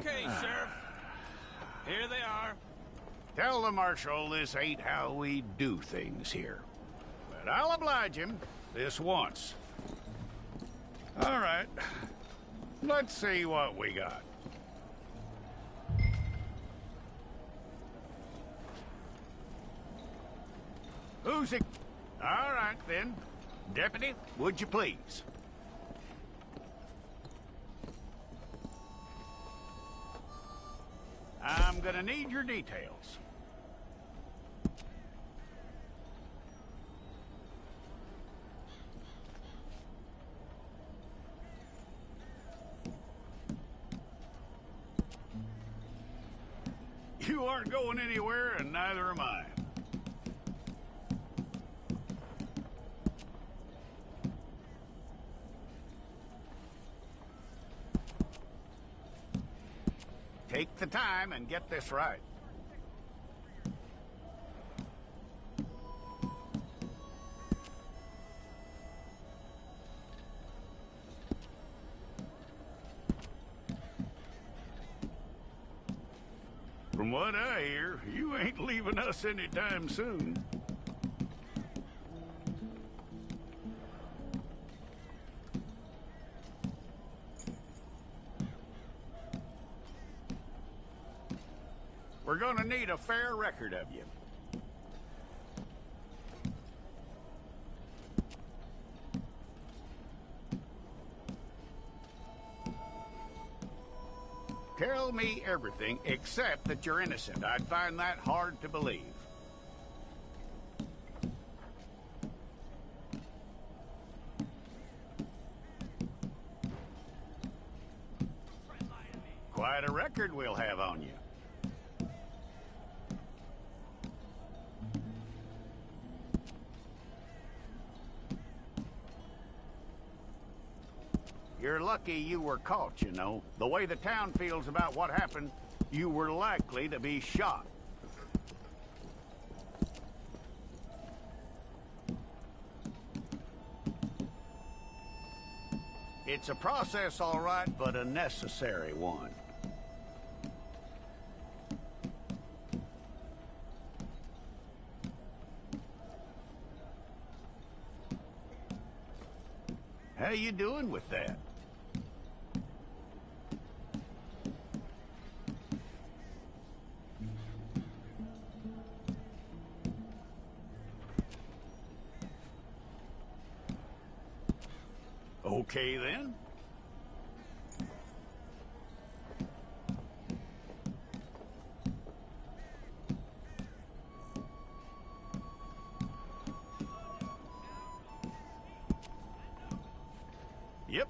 Okay, Sheriff. Here they are. Tell the Marshal this ain't how we do things here. But I'll oblige him this once. All right. Let's see what we got. Who's it? All right, then. Deputy, would you please? I'm gonna need your details. You aren't going anywhere, and neither am I. Take the time and get this right. From what I hear, you ain't leaving us anytime soon. We're gonna need a fair record of you. Tell me everything except that you're innocent. I'd find that hard to believe. Quite a record we'll have on you. You're lucky you were caught, you know. The way the town feels about what happened, you were likely to be shot. It's a process, all right, but a necessary one. How you doing with that? Okay, then. Yep.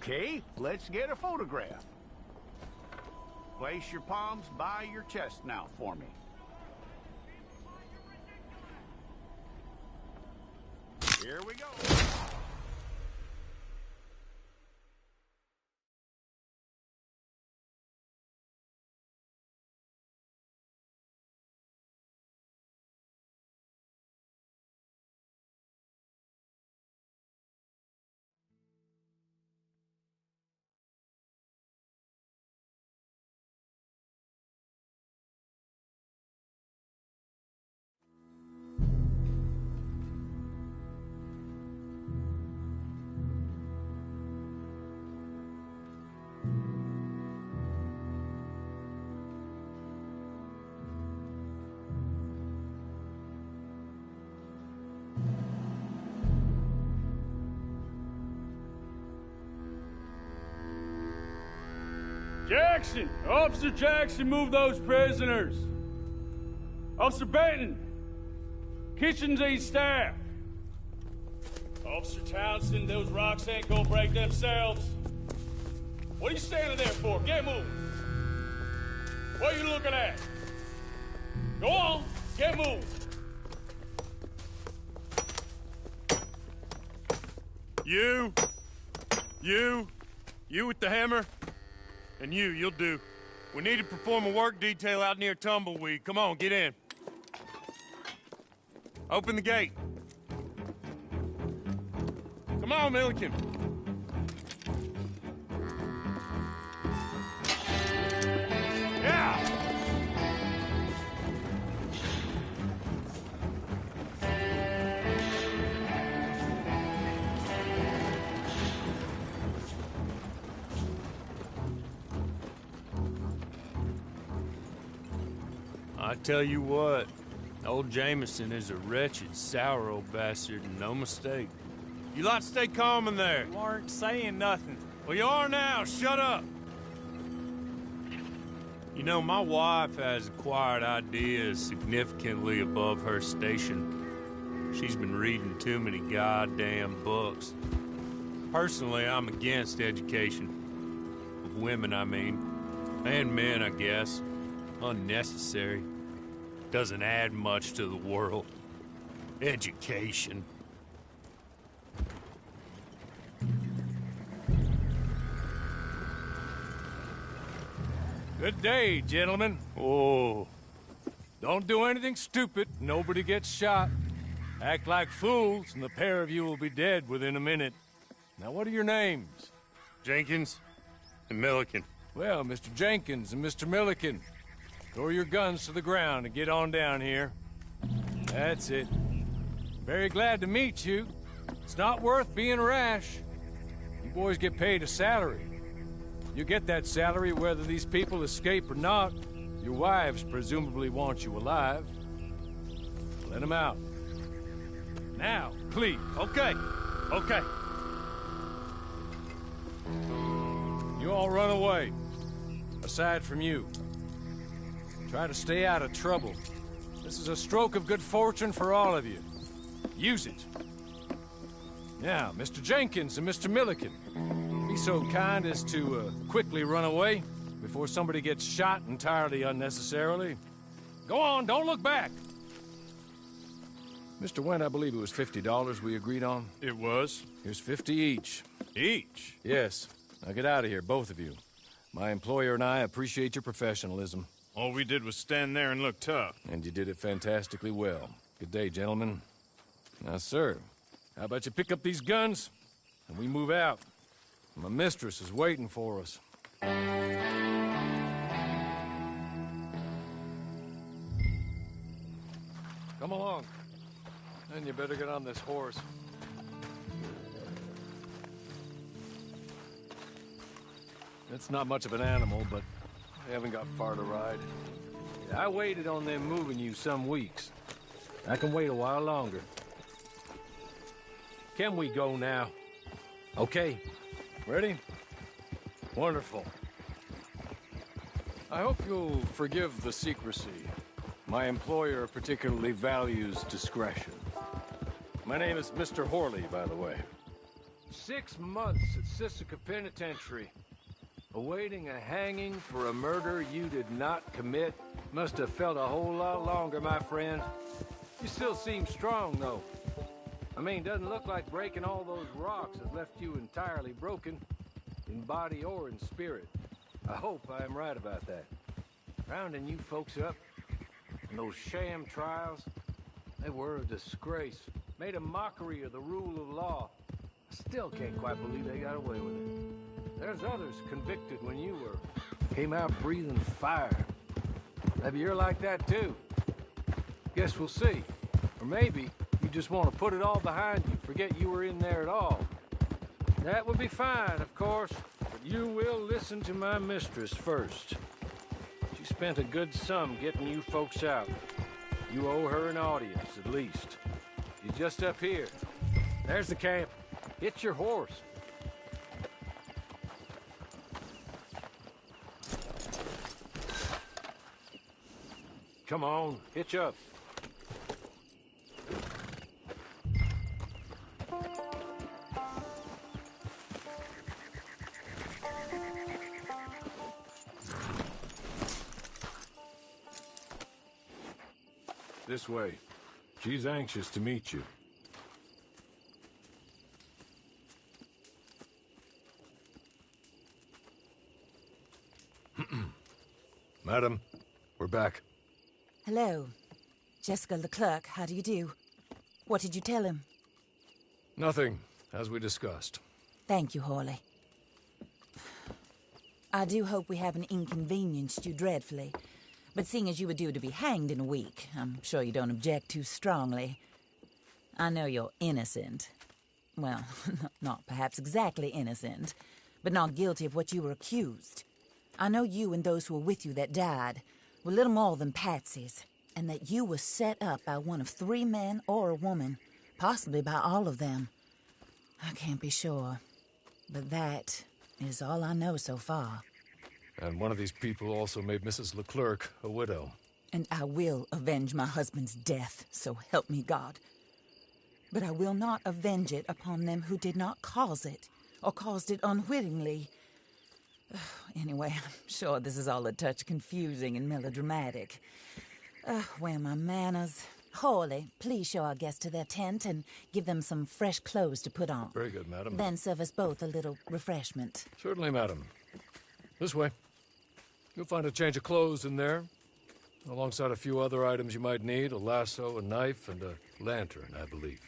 Okay, let's get a photograph. Place your palms by your chest now for me. Here we go. Jackson! Officer Jackson, move those prisoners! Officer Benton! Kitchens ain't staff! Officer Townsend, those rocks ain't gonna break themselves. What are you standing there for? Get moving! What are you looking at? Go on, get moving! You with the hammer? And you'll do. We need to perform a work detail out near Tumbleweed. Come on, get in. Open the gate. Come on, Milliken. Yeah! I tell you what, old Jameson is a wretched, sour old bastard, and no mistake. You lot stay calm in there. You aren't saying nothing. Well, you are now. Shut up. You know, my wife has acquired ideas significantly above her station. She's been reading too many goddamn books. Personally, I'm against education. Of women, I mean. And men, I guess. Unnecessary. Doesn't add much to the world. Education. Good day, gentlemen. Oh. Don't do anything stupid. Nobody gets shot. Act like fools, and the pair of you will be dead within a minute. Now, what are your names? Jenkins and Milliken. Well, Mr. Jenkins and Mr. Milliken, throw your guns to the ground and get on down here. That's it. Very glad to meet you. It's not worth being rash. You boys get paid a salary. You get that salary whether these people escape or not. Your wives presumably want you alive. Let them out. Now, please. Okay. Okay. You all run away. Aside from you. Try to stay out of trouble. This is a stroke of good fortune for all of you. Use it. Now, Mr. Jenkins and Mr. Milliken, be so kind as to quickly run away before somebody gets shot entirely unnecessarily. Go on, don't look back. Mr. Wendt, I believe it was $50 we agreed on. It was. Here's 50 each. Each? Yes. Now get out of here, both of you. My employer and I appreciate your professionalism. All we did was stand there and look tough. And you did it fantastically well. Good day, gentlemen. Now, sir, how about you pick up these guns and we move out? My mistress is waiting for us. Come along. And you better get on this horse. It's not much of an animal, but I haven't got far to ride. I waited on them moving you some weeks. I can wait a while longer. Can we go now? Okay. Ready? Wonderful. I hope you'll forgive the secrecy. My employer particularly values discretion. My name is Mr. Horley, by the way. 6 months at Silenthxa Penitentiary, awaiting a hanging for a murder you did not commit. Must have felt a whole lot longer, my friend. You still seem strong, though. I mean, doesn't look like breaking all those rocks has left you entirely broken, in body or in spirit. I hope I am right about that. Rounding you folks up, and those sham trials, they were a disgrace. Made a mockery of the rule of law. I still can't quite believe they got away with it. There's others convicted when you were. Came out breathing fire. Maybe you're like that too. Guess we'll see. Or maybe you just want to put it all behind you, forget you were in there at all. That would be fine, of course, but you will listen to my mistress first. She spent a good sum getting you folks out. You owe her an audience, at least. She's just up here. There's the camp. Hit your horse. Come on, hitch up. This way. She's anxious to meet you. Madam, we're back. Hello. Jessica Leclerc, how do you do? What did you tell him? Nothing, as we discussed. Thank you, Hawley. I do hope we haven't inconvenienced you dreadfully. But seeing as you were due to be hanged in a week, I'm sure you don't object too strongly. I know you're innocent. Well, not perhaps exactly innocent, but not guilty of what you were accused. I know you and those who were with you that died were little more than patsies, and that you were set up by one of 3 men or a woman, possibly by all of them. I can't be sure, but that is all I know so far. And one of these people also made Mrs. Leclerc a widow. And I will avenge my husband's death, so help me God. But I will not avenge it upon them who did not cause it, or caused it unwittingly. Anyway, I'm sure this is all a touch confusing and melodramatic. Where are my manners? Hawley, please show our guests to their tent and give them some fresh clothes to put on. Very good, madam. Then serve us both a little refreshment. Certainly, madam. This way. You'll find a change of clothes in there, alongside a few other items you might need, a lasso, a knife, and a lantern, I believe.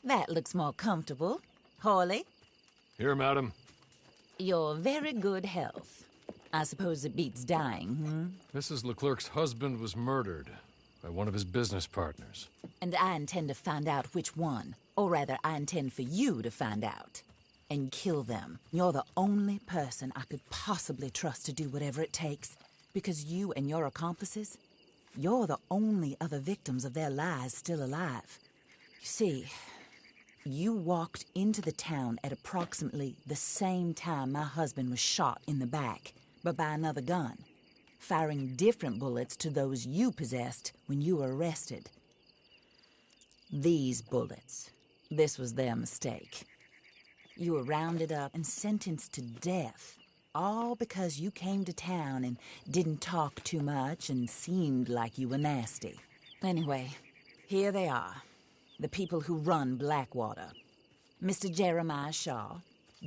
That looks more comfortable. Hawley, Here, madam. your very good health. I suppose it beats dying, Mrs. Leclerc's husband was murdered by one of his business partners. And I intend to find out which one. Or rather, I intend for you to find out. And kill them. You're the only person I could possibly trust to do whatever it takes. Because you and your accomplices, you're the only other victims of their lies still alive. You see, you walked into the town at approximately the same time my husband was shot in the back, but by another gun, firing different bullets to those you possessed when you were arrested. These bullets, this was their mistake. You were rounded up and sentenced to death, all because you came to town and didn't talk too much and seemed like you were nasty. Anyway, here they are, the people who run Blackwater. Mr. Jeremiah Shaw,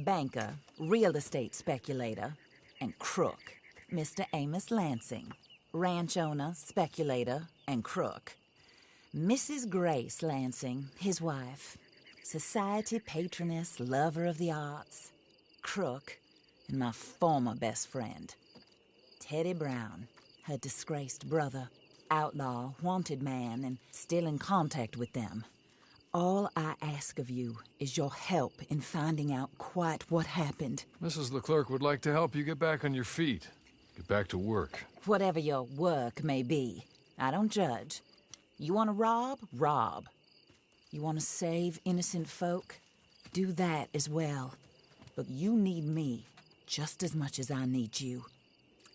banker, real estate speculator, and crook. Mr. Amos Lansing, ranch owner, speculator, and crook. Mrs. Grace Lansing, his wife, society patroness, lover of the arts, crook, and my former best friend. Teddy Brown, her disgraced brother, outlaw, wanted man, and still in contact with them. All I ask of you is your help in finding out quite what happened. Mrs. Leclerc would like to help you get back on your feet. Get back to work. Whatever your work may be, I don't judge. You want to rob? Rob. You want to save innocent folk? Do that as well. But you need me just as much as I need you.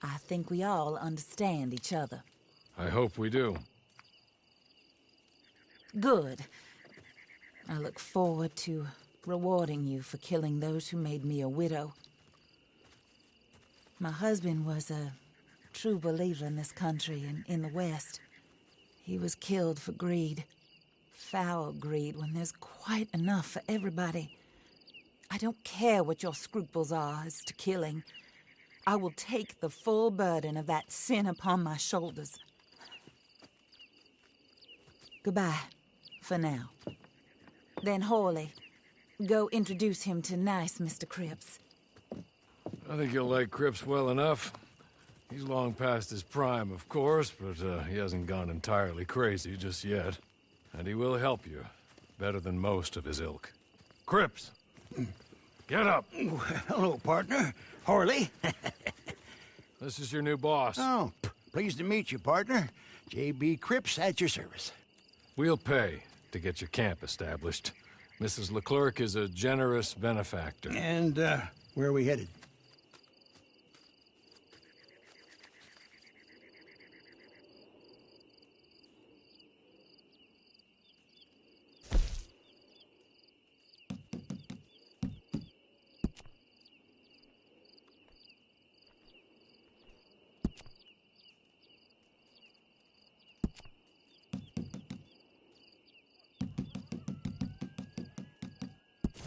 I think we all understand each other. I hope we do. Good. I look forward to rewarding you for killing those who made me a widow. My husband was a true believer in this country and in the West. He was killed for greed. Foul greed when there's quite enough for everybody. I don't care what your scruples are as to killing. I will take the full burden of that sin upon my shoulders. Goodbye, for now. Then Hawley, go introduce him to nice Mr. Cripps. I think you'll like Cripps well enough. He's long past his prime, of course, but he hasn't gone entirely crazy just yet. And he will help you, better than most of his ilk. Cripps! Get up! Hello, partner. Hawley. This is your new boss. Oh, pleased to meet you, partner. J.B. Cripps at your service. We'll pay to get your camp established. Mrs. Leclerc is a generous benefactor. And, where are we headed?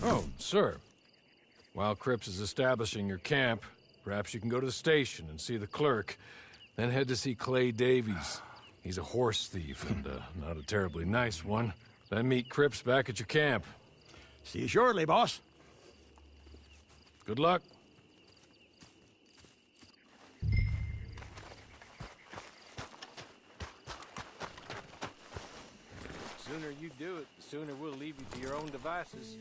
Oh, sir. While Cripps is establishing your camp, perhaps you can go to the station and see the clerk, then head to see Clay Davies. He's a horse thief, and not a terribly nice one. Then meet Cripps back at your camp. See you shortly, boss. Good luck. The sooner you do it, the sooner we'll leave you to your own devices.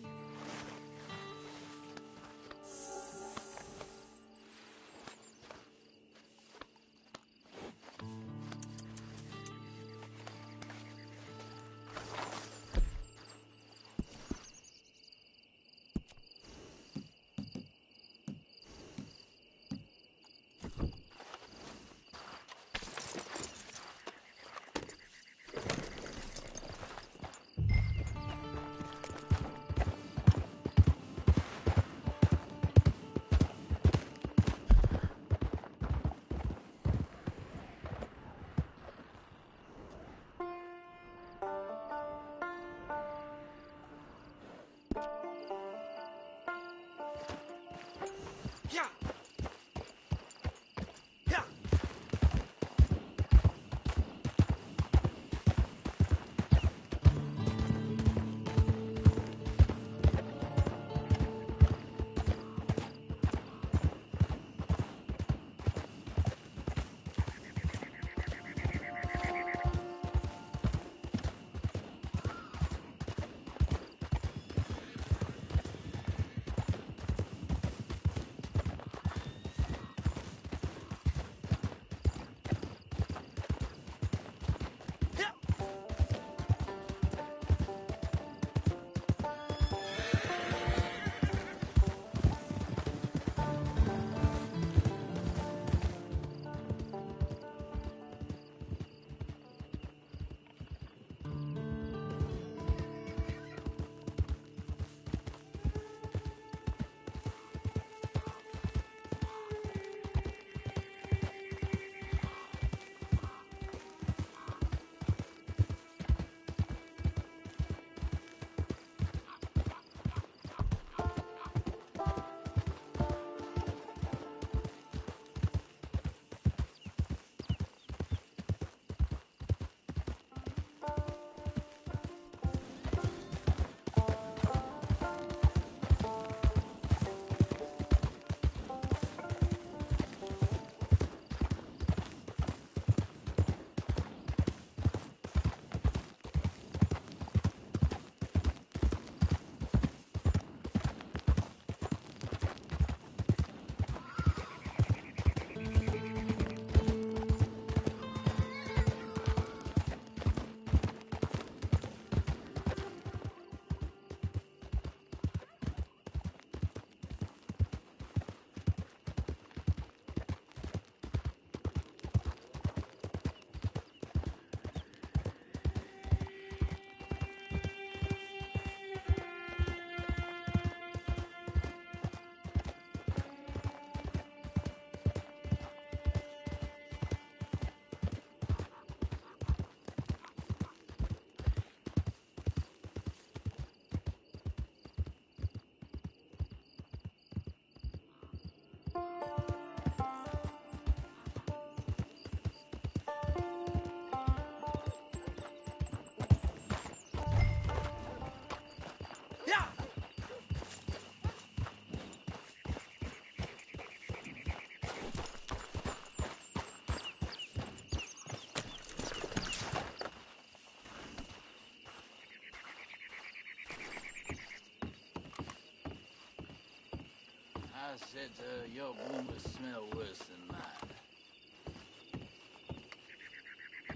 I said to her, your bloomers smell worse than mine.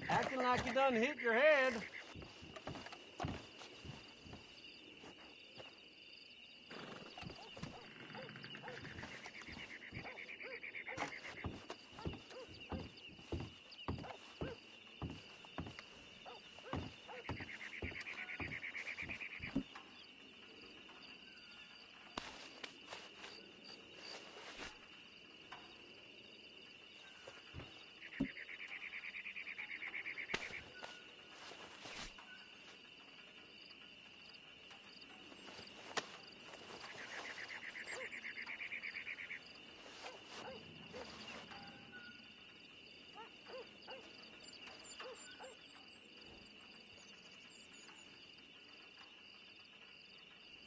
Acting like you done hit your head.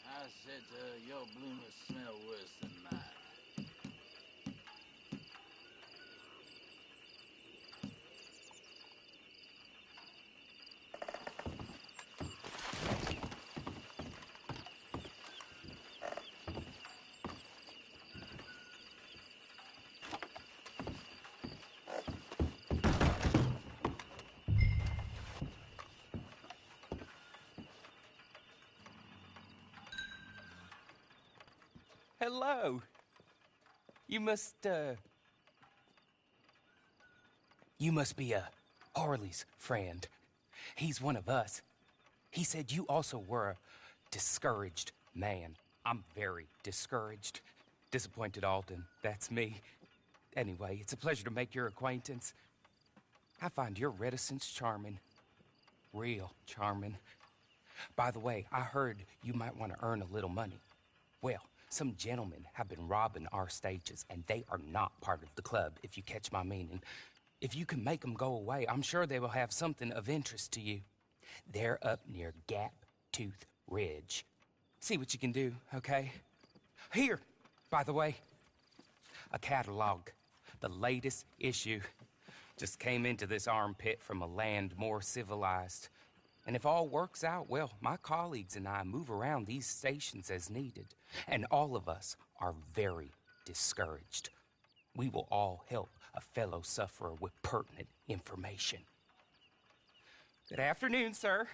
I said to her, your bloomers smell worse than mine. Hello. You must be Harley's friend. He's one of us. He said you also were a discouraged man. I'm very discouraged. Disappointed Alden, that's me. Anyway, it's a pleasure to make your acquaintance. I find your reticence charming. Real charming. By the way, I heard you might want to earn a little money. Well, some gentlemen have been robbing our stages, and they are not part of the club, if you catch my meaning. If you can make them go away, I'm sure they will have something of interest to you. They're up near Gap Tooth Ridge. See what you can do, okay? Here, by the way, a catalog. The latest issue. Just came into this armpit from a land more civilized. And if all works out, well, my colleagues and I move around these stations as needed. And all of us are very discouraged. We will all help a fellow sufferer with pertinent information. Good afternoon, sir.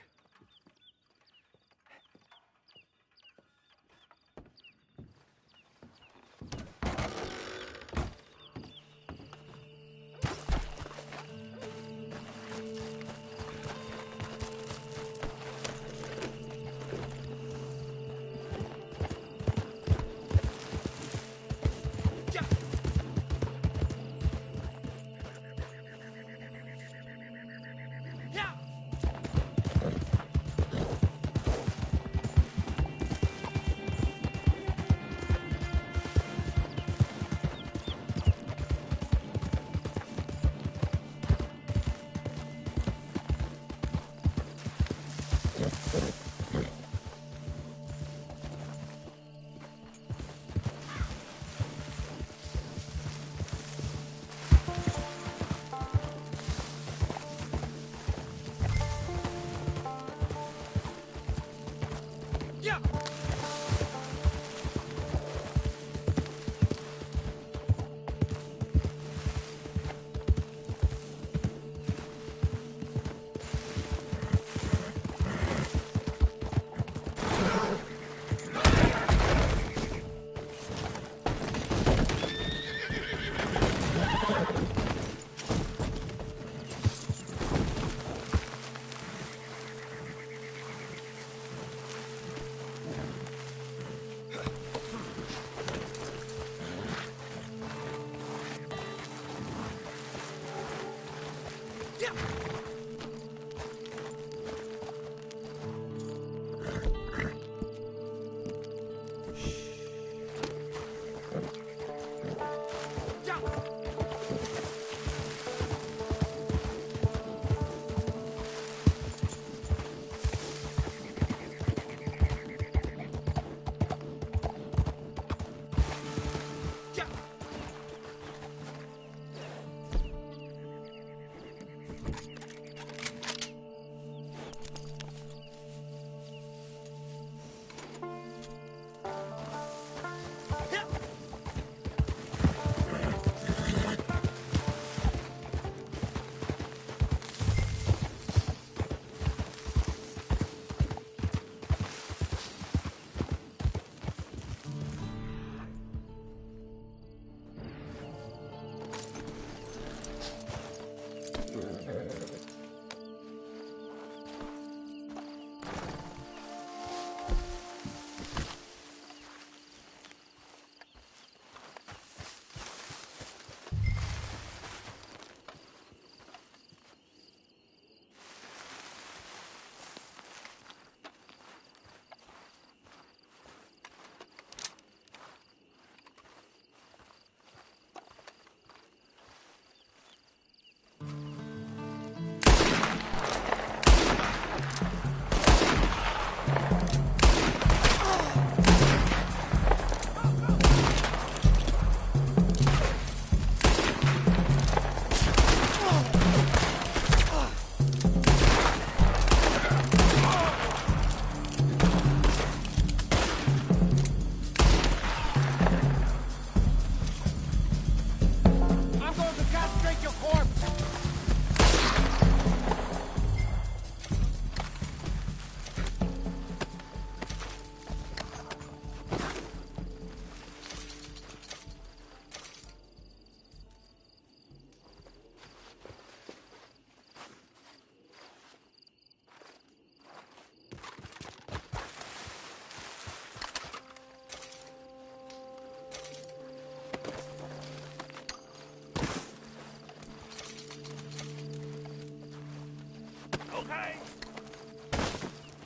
Hey!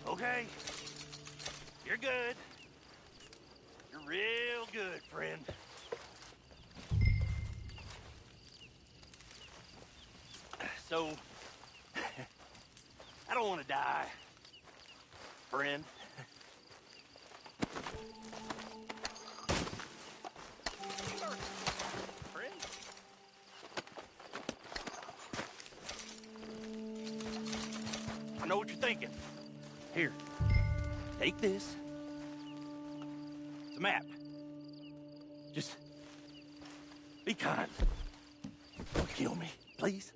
Okay. You're good. You're real good, friend. So, I don't want to die, friend. Friend? I know what you're thinking. Here, take this. It's a map. Just be kind. Don't kill me, please.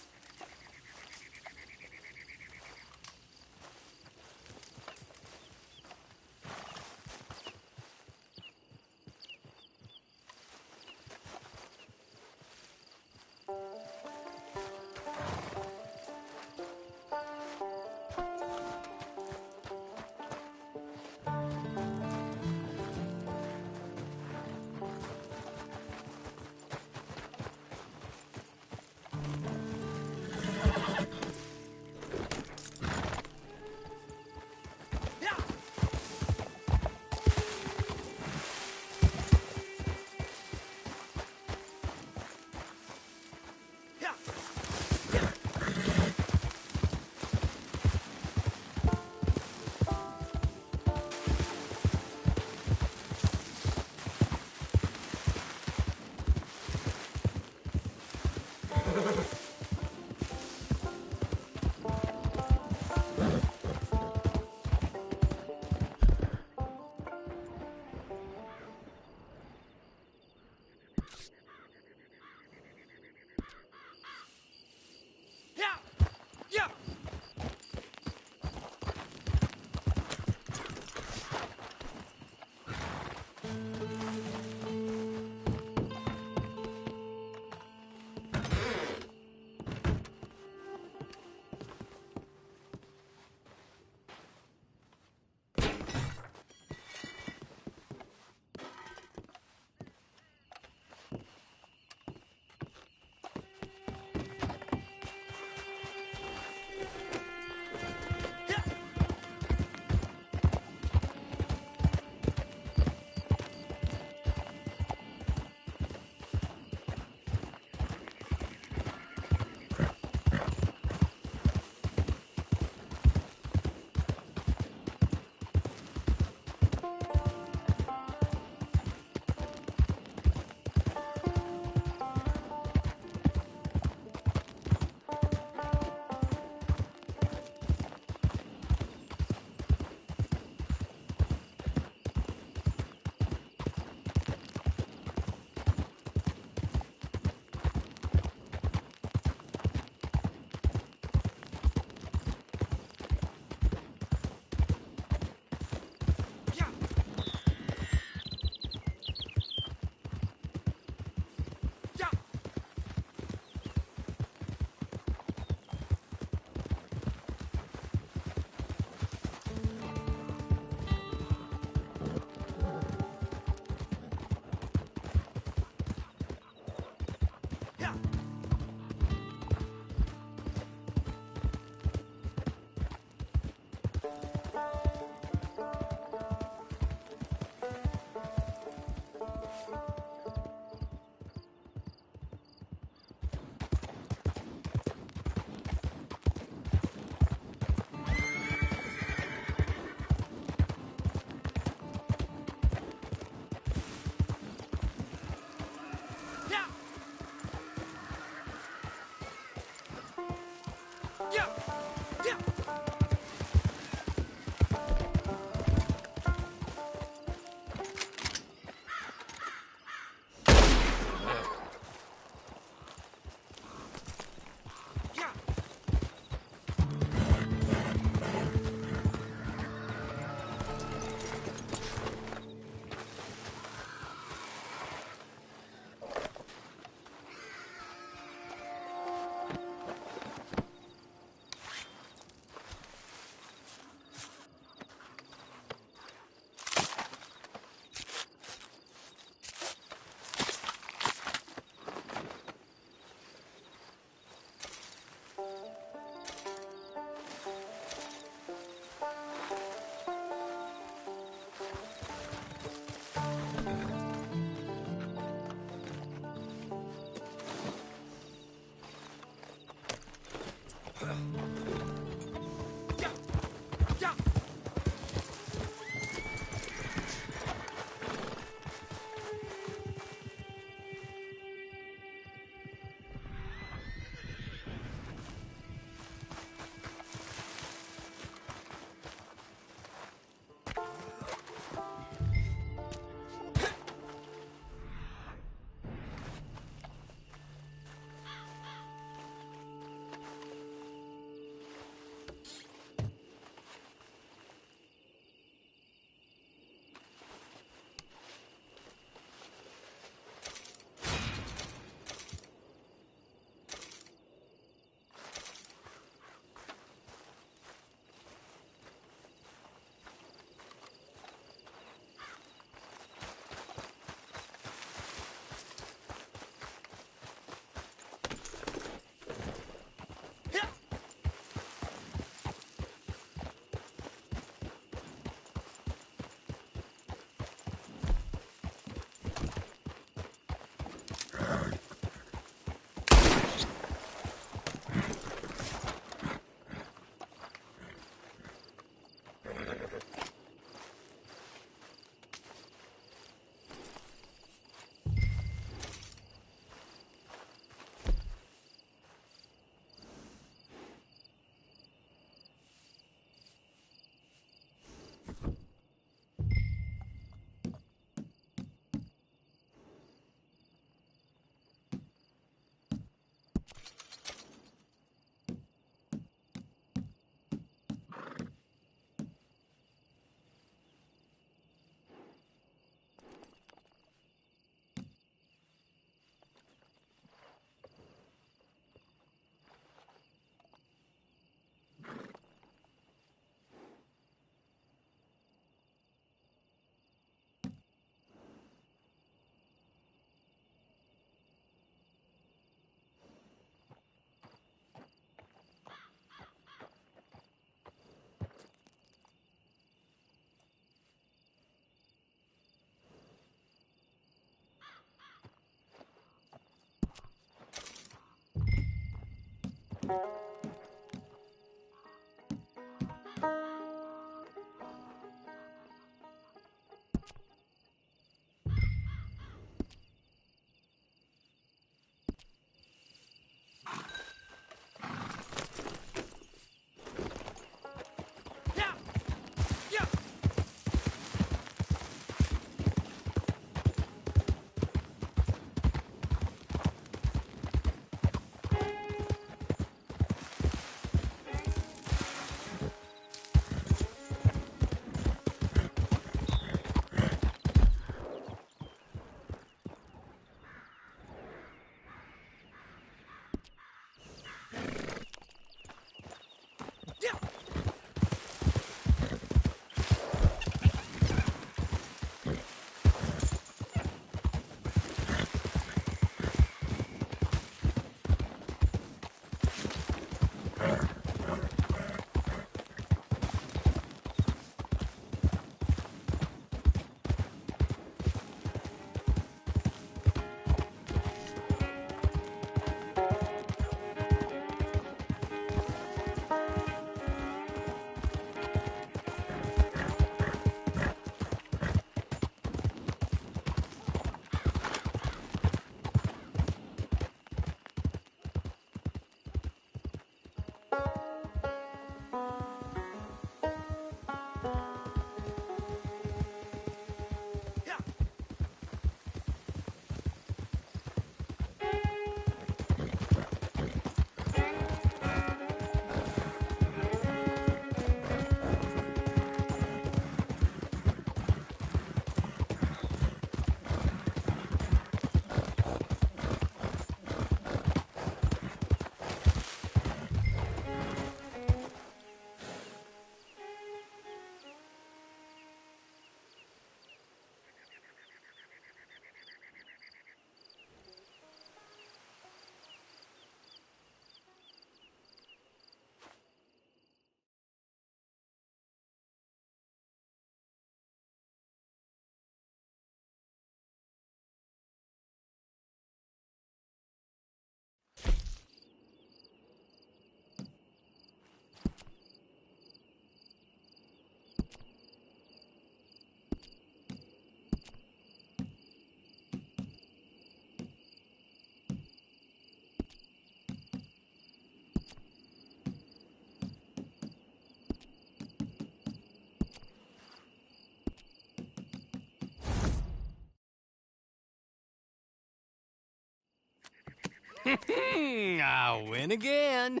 I win again.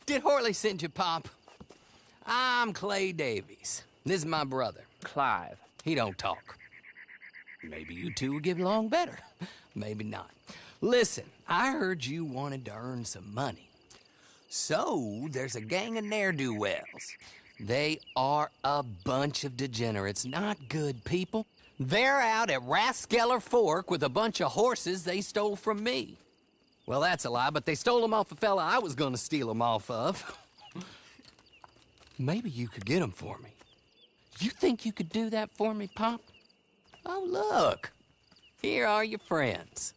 Did Horley send you, Pop? I'm Clay Davies. This is my brother, Clive. He don't talk. Maybe you two will get along better. Maybe not. Listen, I heard you wanted to earn some money. So, there's a gang of ne'er-do-wells. They are a bunch of degenerates, not good people. They're out at Raskeller Fork with a bunch of horses they stole from me. Well, that's a lie, but they stole them off a fella I was gonna steal them off of. Maybe you could get them for me. You think you could do that for me, Pop? Oh, look. Here are your friends.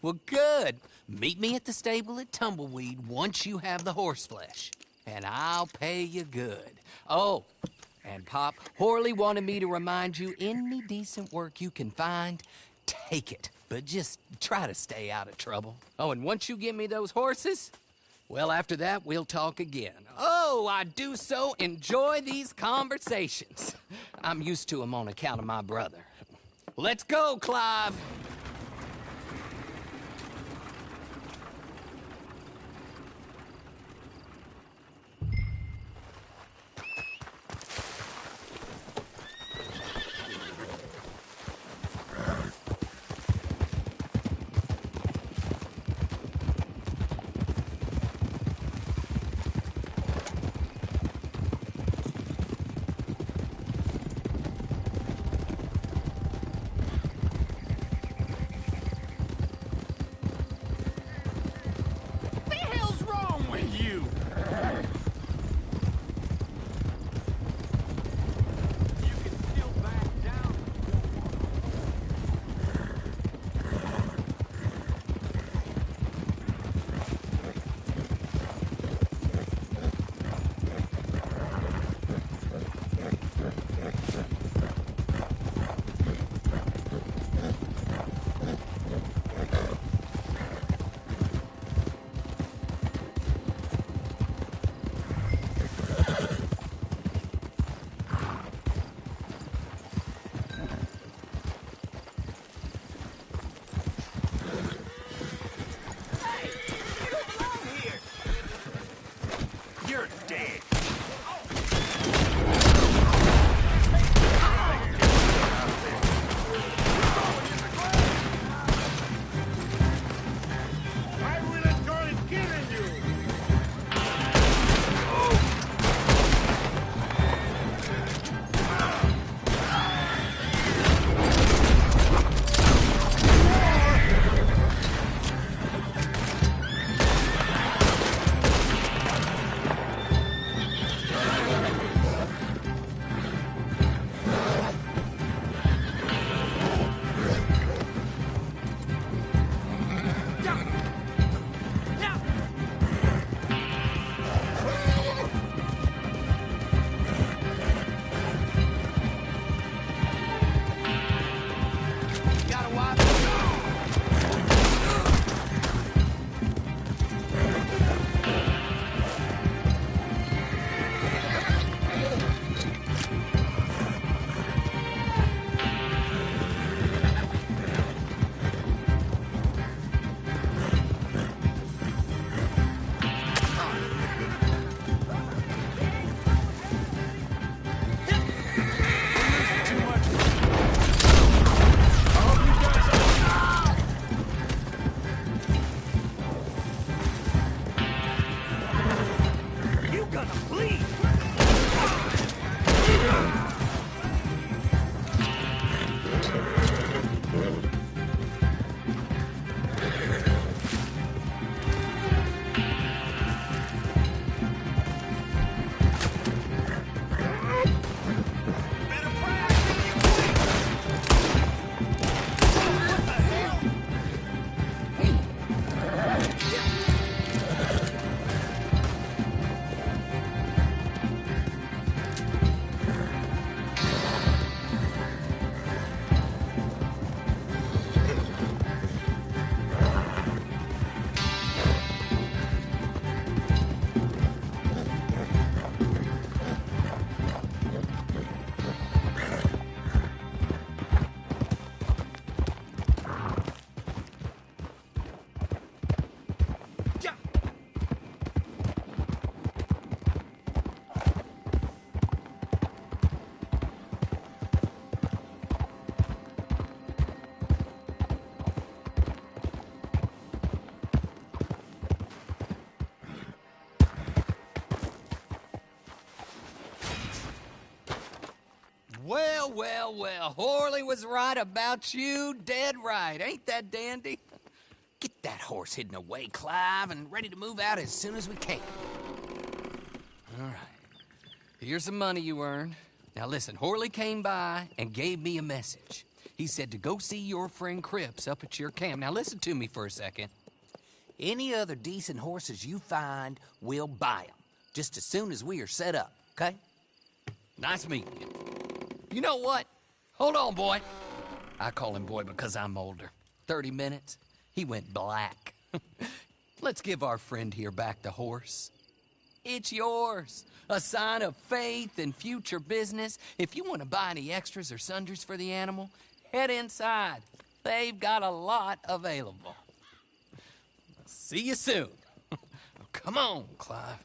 Well, good. Meet me at the stable at Tumbleweed once you have the horse flesh, and I'll pay you good. Oh, and Pop, Horley wanted me to remind you, any decent work you can find, take it. But just try to stay out of trouble. Oh, and once you give me those horses, well, after that, we'll talk again. Oh, I do so enjoy these conversations. I'm used to them on account of my brother. Let's go, Clive. Well, well, well. Horley was right about you. Dead right. Ain't that dandy? Get that horse hidden away, Clive, and ready to move out as soon as we can. All right. Here's the money you earned. Now listen, Horley came by and gave me a message. He said to go see your friend Cripps up at your camp. Now listen to me for a second. Any other decent horses you find, we'll buy them. Just as soon as we are set up, okay? Nice meeting you. You know what? Hold on, boy. I call him boy because I'm older. 30 minutes, he went black. Let's give our friend here back the horse. It's yours. A sign of faith and future business. If you want to buy any extras or sundries for the animal, head inside. They've got a lot available. See you soon. Come on, Clive.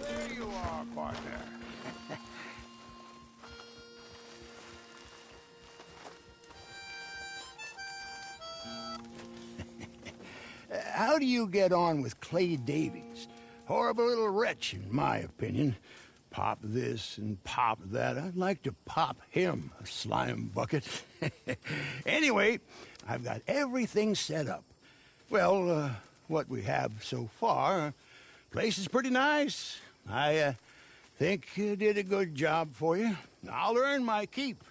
there you are, partner. How do you get on with Clay Davies? Horrible little wretch, in my opinion. Pop this and pop that. I'd like to pop him, a slime bucket. Anyway, I've got everything set up. Well, what we have so far, place is pretty nice. I think you did a good job for you. I'll earn my keep.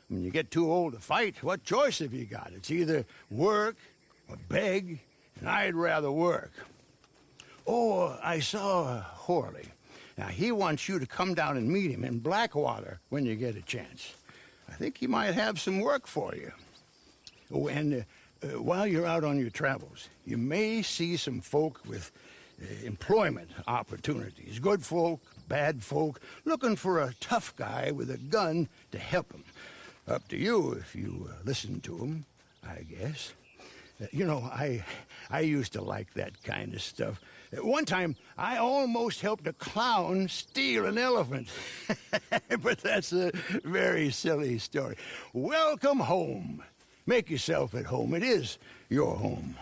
When you get too old to fight, what choice have you got? It's either work or beg, and I'd rather work. Oh, I saw Horley. Now, he wants you to come down and meet him in Blackwater when you get a chance. I think he might have some work for you. Oh, and while you're out on your travels, you may see some folk with employment opportunities. Good folk, bad folk, looking for a tough guy with a gun to help them. Up to you if you listen to them, I guess. You know, I used to like that kind of stuff. One time, I almost helped a clown steal an elephant. But that's a very silly story. Welcome home. Make yourself at home. It is your home.